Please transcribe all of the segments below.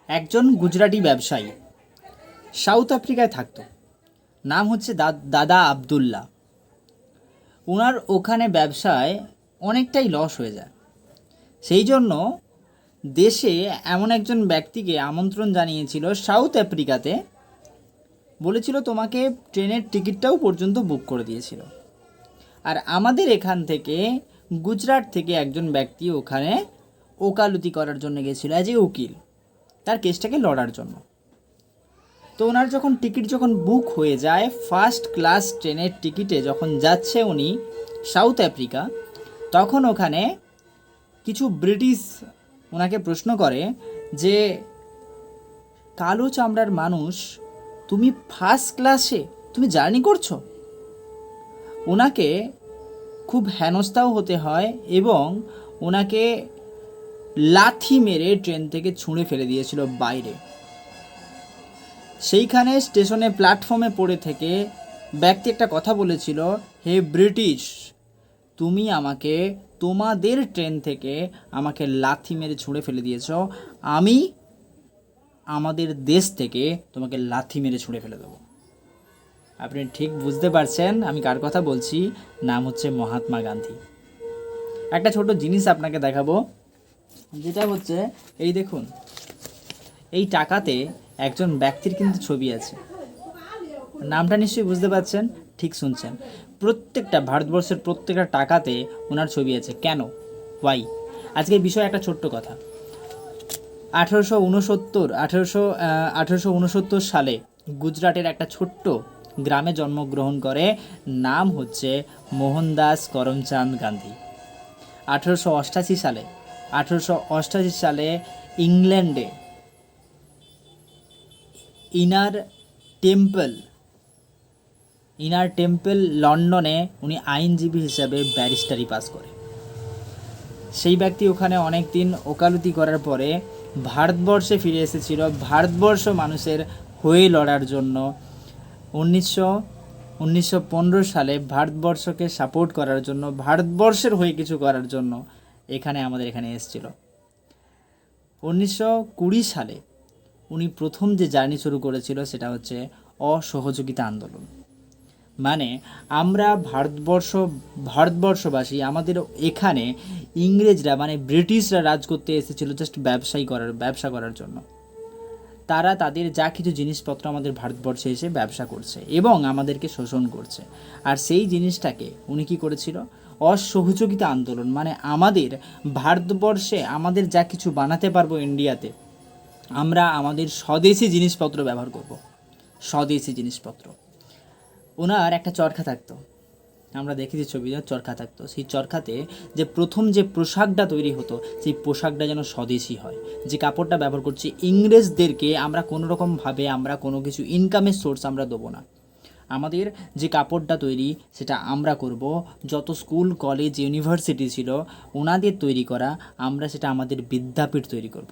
একজন গুজরাটি ব্যবসায়ী সাউথ আফ্রিকায় থাকতো। নাম হচ্ছে দাদা আবদুল্লাহ। ওনার ওখানে ব্যবসায় অনেকটাই লস হয়ে যায়। সেই জন্য দেশে এমন একজন ব্যক্তিকে আমন্ত্রণ জানিয়েছিল সাউথ আফ্রিকাতে, বলেছিল তোমাকে ট্রেনের টিকিটটাও পর্যন্ত বুক করে দিয়েছিল। আর আমাদের এখান থেকে গুজরাট থেকে একজন ব্যক্তি ওখানে ওকালতি করার জন্য গেছিলো অ্যাজ এ উকিল, তার কেসটাকে লড়ার জন্য। তো ওনার যখন টিকিট বুক হয়ে যায়, ফার্স্ট ক্লাস ট্রেনের টিকিটে যখন যাচ্ছে উনি সাউথ আফ্রিকা, তখন ওখানে কিছু ব্রিটিশ ওনাকে প্রশ্ন করে যে কালো চামড়ার মানুষ, তুমি ফার্স্ট ক্লাসে তুমি জার্নি করছো। ওনাকে খুব হেনস্থাও হতে হয় এবং ওনাকে লাথি মেরে ট্রেন থেকে ছুঁড়ে ফেলে দিয়েছিল বাইরে। সেইখানে স্টেশনে প্ল্যাটফর্মে পড়ে থেকে ব্যক্তি একটা কথা বলেছিল, হে ব্রিটিশ, তুমি আমাকে তোমাদের ট্রেন থেকে আমাকে লাথি মেরে ছুঁড়ে ফেলে দিয়েছ, আমি আমাদের দেশ থেকে তোমাকে লাথি মেরে ছুঁড়ে ফেলে দেবো। আপনি ঠিক বুঝতে পারছেন আমি কার কথা বলছি। নাম হচ্ছে মহাত্মা গান্ধী। একটা ছোট জিনিস আপনাকে দেখাবো, যেটা হচ্ছে এই দেখুন, এই টাকাতে একজন ব্যক্তির কিন্তু ছবি আছে। নামটা নিশ্চয়ই বুঝতে পারছেন, ঠিক শুনছেন। প্রত্যেকটা ভারতবর্ষের প্রত্যেকটা টাকাতে ওনার ছবি আছে। কেন, ওয়াই? আজকের বিষয়ে একটা ছোট্ট কথা। 1869 সালে গুজরাটের একটা ছোট্ট গ্রামে জন্মগ্রহণ করে। নাম হচ্ছে মোহনদাস করমচাঁদ গান্ধী। 1888 সালে ইংল্যান্ডে ইনার টেম্পল লন্ডনে উনি আইনজীবী হিসাবে ব্যারিস্টারি পাস করে। সেই ব্যক্তি ওখানে অনেক দিন ওকালতি করার পরে ভারতবর্ষে ফিরে এসেছিল, ভারতবর্ষ মানুষের হয়ে লড়ার জন্য। 1915 সালে ভারতবর্ষকে সাপোর্ট করার জন্য, ভারতবর্ষের হয়ে কিছু করার জন্য আমাদের এখানে এসেছিল। 1920 সালে উনি প্রথম যে জার্নি শুরু করেছিল সেটা হচ্ছে অসহযোগিতা আন্দোলন। মানে আমরা ভারতবর্ষবাসী, আমাদের এখানে ইংরেজরা মানে ব্রিটিশরা রাজ করতে এসেছিল জাস্ট ব্যবসা করার জন্য। তারা তাদের যা কিছু জিনিসপত্র আমাদের ভারতবর্ষে এসে ব্যবসা করছে এবং আমাদেরকে শোষণ করছে। আর সেই জিনিসটাকে উনি কী করেছিল, অসহযোগিতা আন্দোলন, মানে আমাদের ভারতবর্ষে আমাদের যা কিছু বানাতে পারবো ইন্ডিয়াতে, আমরা আমাদের স্বদেশি জিনিসপত্র ব্যবহার করব, স্বদেশি জিনিসপত্র। ওনার একটা চরখা থাকতো, আমরা দেখেছি ছবি, চরখা থাকতো। সেই চরখাতে যে প্রথম যে পোশাকটা তৈরি হতো, সেই পোশাকটা যেন স্বদেশি হয়। যে কাপড়টা ব্যবহার করছি, ইংরেজদেরকে আমরা কোনোরকমভাবে আমরা কোনো কিছু ইনকামের সোর্স আমরা দেবো না। আমাদের যে কাপড়টা তৈরি সেটা আমরা করব। যত স্কুল কলেজ ইউনিভার্সিটি ছিল ওনাদের তৈরি করা, আমরা সেটা আমাদের বিদ্যাপীঠ তৈরি করব।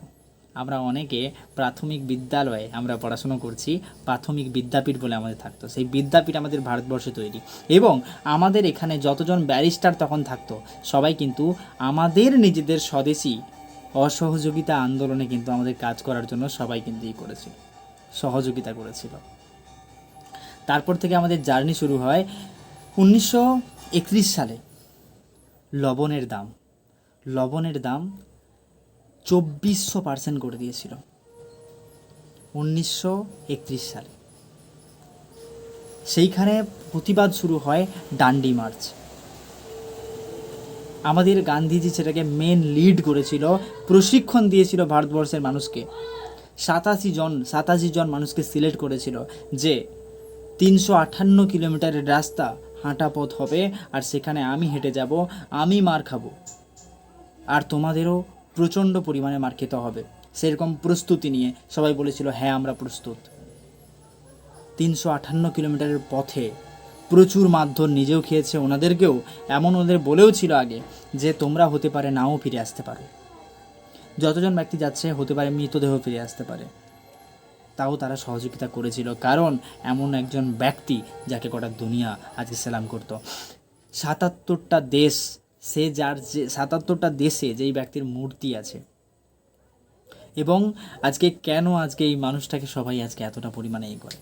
আমরা অনেকে প্রাথমিক বিদ্যালয়ে আমরা পড়াশুনো করছি, প্রাথমিক বিদ্যাপীঠ বলে আমাদের থাকতো। সেই বিদ্যাপীঠ আমাদের ভারতবর্ষে তৈরি। এবং আমাদের এখানে যতজন ব্যারিস্টার তখন থাকতো সবাই কিন্তু আমাদের নিজেদের স্বদেশি অসহযোগিতা আন্দোলনে কিন্তু আমাদের কাজ করার জন্য সবাই কিন্তু সহযোগিতা করেছিল। তারপর থেকে আমাদের জার্নি শুরু হয় 1931 সালে। লবণের দাম 2400% করে দিয়েছিল 1931 সালে। সেইখানে প্রতিবাদ শুরু হয়, ডান্ডি মার্চ। আমাদের গান্ধীজি সেটাকে মেন লিড করেছিল, প্রশিক্ষণ দিয়েছিল ভারতবর্ষের মানুষকে। 87 জন মানুষকে সিলেক্ট করেছিল যে 358 কিলোমিটারের রাস্তা হাঁটা পথ হবে, আর সেখানে আমি হেঁটে যাব, আমি মার খাবো, আর তোমাদেরও প্রচণ্ড পরিমাণে মার খেতে হবে। সেরকম প্রস্তুতি নিয়ে সবাই বলেছিল হ্যাঁ আমরা প্রস্তুত। 358 কিলোমিটারের পথে প্রচুর মারধর নিজেও খেয়েছে, ওনাদেরকেও এমন ওদের বলেও ছিল আগে যে তোমরা হতে পারে নাও ফিরে আসতে পারো, যতজন ব্যক্তি যাচ্ছে হতে পারে মৃতদেহ ফিরে আসতে পারে। তাও তারা সহযোগিতা করেছিল, কারণ এমন একজন ব্যক্তি যাকে গোটা দুনিয়া আজকে সালাম করত। 77টা দেশে যেই ব্যক্তির মূর্তি আছে, এবং আজকে কেন আজকে এই মানুষটাকে সবাই আজকে এতটা পরিমাণে এই করে?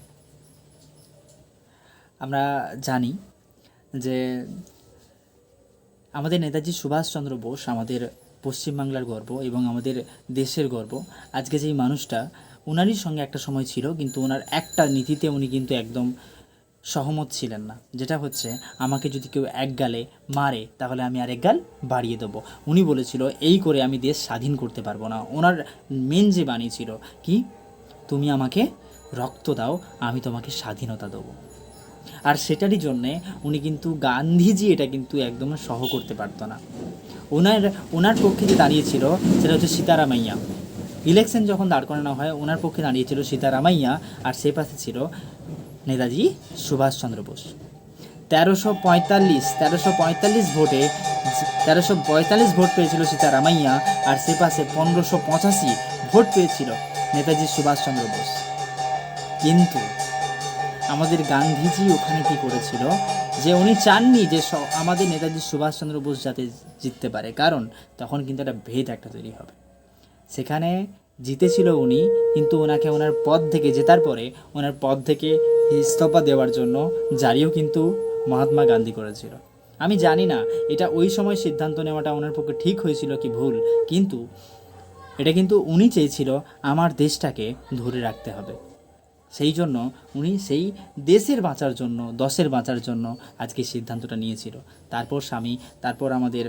আমরা জানি যে আমাদের নেতাজি সুভাষচন্দ্র বোস আমাদের পশ্চিমবাংলার গর্ব এবং আমাদের দেশের গর্ব। আজকে যেই মানুষটা, ওনারই সঙ্গে একটা সময় ছিল, কিন্তু ওনার একটা নীতিতে উনি কিন্তু একদম সহমত ছিলেন না, যেটা হচ্ছে আমাকে যদি কেউ এক গালে মারে তাহলে আমি আরেক গাল বাড়িয়ে দেবো। উনি বলেছিল এই করে আমি দেশ স্বাধীন করতে পারবো না। ওনার মেন যে বাণী ছিল কি, তুমি আমাকে রক্ত দাও, আমি তোমাকে স্বাধীনতা দেবো। আর সেটারই জন্যে উনি কিন্তু গান্ধীজি এটা কিন্তু একদম সহ করতে পারতো না। ওনার পক্ষে যে দাঁড়িয়েছিল সেটা হচ্ছে সীতারামাইয়া। ইলেকশন যখন দাঁড় করানো হয় ওনার পক্ষে দাঁড়িয়েছিল সীতারামাইয়া, আর সে পাশে ছিল নেতাজি সুভাষচন্দ্র বোস। 1345 ভোটে 1345 ভোট পেয়েছিল সীতারামাইয়া, আর সে পাশে 1585 ভোট পেয়েছিল নেতাজি সুভাষচন্দ্র বোস। কিন্তু আমাদের গান্ধীজি ওখানে কি করেছিল, যে উনি চাননি যে আমাদের নেতাজি সুভাষচন্দ্র বোস যাতে জিততে পারে, কারণ তখন কিন্তু একটা ভেদ একটা তৈরি হবে। সেখানে জিতেছিল উনি, কিন্তু ওনাকে ওনার পদ থেকে জেতার পরে ওনার পদ থেকে ইস্তফা দেওয়ার জন্য জারিও কিন্তু মহাত্মা গান্ধী করেছিল। আমি জানি না এটা ওই সময় সিদ্ধান্ত নেওয়াটা ওনার পক্ষে ঠিক হয়েছিল কি ভুল, কিন্তু এটা কিন্তু উনি চেয়েছিল আমার দেশটাকে ধরে রাখতে হবে। সেই জন্য উনি সেই দেশের বাঁচার জন্য, দশের বাঁচার জন্য আজকে সিদ্ধান্তটা নিয়েছিল। তারপর আমাদের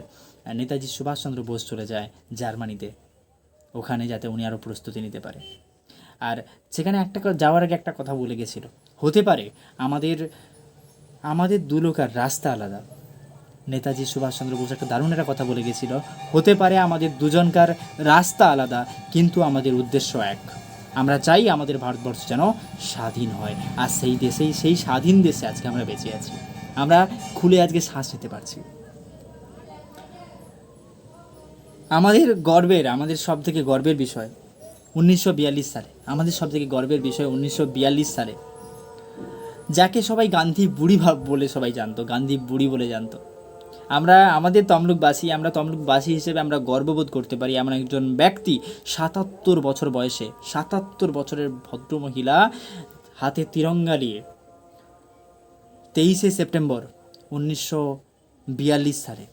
নেতাজি সুভাষচন্দ্র বোস চলে যায় জার্মানিতে, ওখানে যাতে উনি আরও প্রস্তুতি নিতে পারে। আর সেখানে যাওয়ার আগে একটা কথা বলে গেছিল, হতে পারে আমাদের দু লোকার রাস্তা আলাদা। নেতাজি সুভাষচন্দ্র বোস একটা দারুণ একটা কথা বলে গেছিল, হতে পারে আমাদের দুজনকার রাস্তা আলাদা, কিন্তু আমাদের উদ্দেশ্য এক। আমরা চাই আমাদের ভারতবর্ষ যেন স্বাধীন হয়, আর সেই স্বাধীন দেশে আজকে আমরা বেঁচে আছি। আমরা খুলে আজকে শ্বাস নিতে পারছি। আমাদের সব থেকে গর্বের বিষয় 1942 সালে, আমাদের সব থেকে গর্বের বিষয় 1942 সালে, যাকে সবাই গান্ধী বুড়ি বলে সবাই জানতো, গান্ধী বুড়ি বলে জানতো। আমাদের তমলুকবাসী হিসেবে আমরা গর্ববোধ করতে পারি, এমন একজন ব্যক্তি 77 বছর বয়সে, 77 বছরের ভদ্রমহিলা হাতে তিরঙ্গা নিয়ে 23শে সেপ্টেম্বর 1942 সালে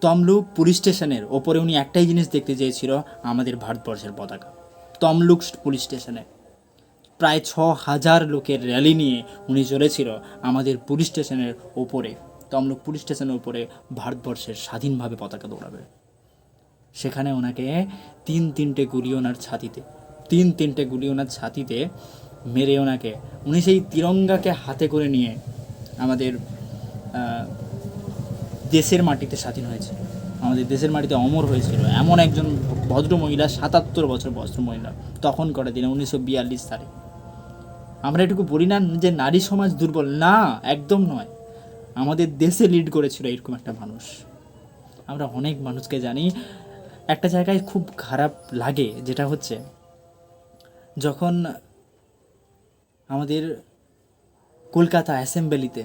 তমলুক পুলিশ স্টেশনের ওপরে উনি একটাই জিনিস দেখতে চেয়েছিল, আমাদের ভারতবর্ষের পতাকা। তমলুক পুলিশ স্টেশনে প্রায় 6000 লোকের র্যালি নিয়ে উনি চলেছিল আমাদের পুলিশ স্টেশনের ওপরে, তমলুক পুলিশ স্টেশনের উপরে ভারতবর্ষের স্বাধীনভাবে পতাকা দৌড়াবে। সেখানে ওনাকে তিনটে গুলি ওনার ছাতিতে মেরে ওনাকে, উনি সেই তিরঙ্গাকে হাতে করে নিয়ে আমাদের দেশের মাটিতে স্বাধীন হয়েছিল, আমাদের দেশের মাটিতে অমর হয়েছিল এমন একজন ভদ্রমহিলা, 77 বছর ভদ্রমহিলা, তখন করে দিনে 1942 সালে। আমরা এটুকু বলি না যে নারী সমাজ দুর্বল, না, একদম নয়। আমাদের দেশে লিড করেছিল এরকম একটা মানুষ। আমরা অনেক মানুষকে জানি। একটা জায়গায় খুব খারাপ লাগে, যেটা হচ্ছে যখন আমাদের কলকাতা অ্যাসেম্বলিতে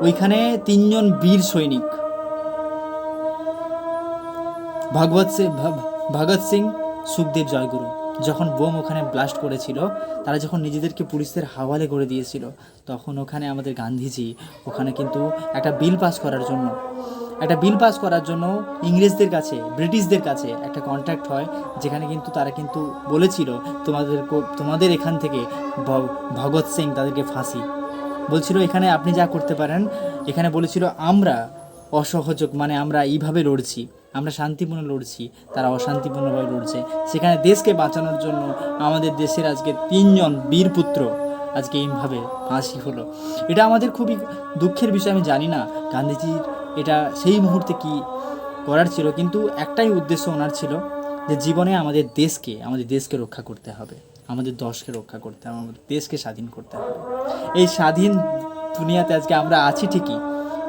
ওইখানে 3 জন বীর সৈনিক, ভগৎ সিং, সুখদেব, জয়গুরু, যখন বোম ওখানে ব্লাস্ট করেছিল, তারা যখন নিজেদেরকে পুলিশদের হাওয়ালে করে দিয়েছিল, তখন ওখানে আমাদের গান্ধীজি ওখানে কিন্তু একটা বিল পাস করার জন্য ইংরেজদের কাছে, ব্রিটিশদের কাছে একটা কন্ট্রাক্ট হয়, যেখানে কিন্তু তারা কিন্তু বলেছিল তোমাদের এখান থেকে ভগৎ সিং তাদেরকে ফাঁসি বলছিল, এখানে আপনি যা করতে পারেন। এখানে বলেছিল আমরা অসহযোগ, মানে আমরা এইভাবে লড়ছি, আমরা শান্তিপূর্ণ লড়ছি, তারা অশান্তিপূর্ণভাবে লড়ছে। সেখানে দেশকে বাঁচানোর জন্য আমাদের দেশের আজকে 3 জন বীরপুত্র আজকে এইভাবে ফাঁসি হলো। এটা আমাদের খুবই দুঃখের বিষয়। আমি জানি না গান্ধীজির এটা সেই মুহূর্তে কি করার ছিল, কিন্তু একটাই উদ্দেশ্য ওনার ছিল, যে জীবনে আমাদের দেশকে রক্ষা করতে হবে, আমাদের দেশকে রক্ষা করতে হবে, আমাদের দেশকে স্বাধীন করতে হবে। এই স্বাধীন দুনিয়াতে আজকে আমরা আছি ঠিকই,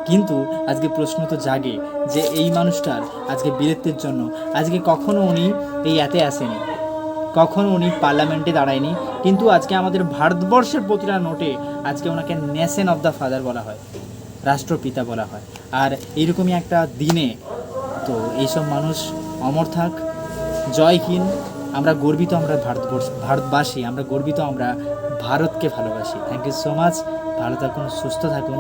কিন্তু আজকে প্রশ্ন তো জাগে যে এই মানুষটার আজকে বীরত্বের জন্য আজকে কখনো উনি এই এতে আসেনি, কখনো উনি পার্লামেন্টে দাঁড়ায়নি, কিন্তু আজকে আমাদের ভারতবর্ষের প্রতিটা নোটে আজকে ওনাকে নেশন অফ দ্য ফাদার বলা হয়, রাষ্ট্রপিতা বলা হয়। আর এইরকমই একটা দিনে তো এইসব মানুষ অমর থাক, জয় হিন্দ। আমরা গর্বিত, আমরা ভারতবাসী, আমরা গর্বিত, আমরা ভারতকে ভালোবাসি। Thank you so much. ভালো থাকুন, সুস্থ থাকুন।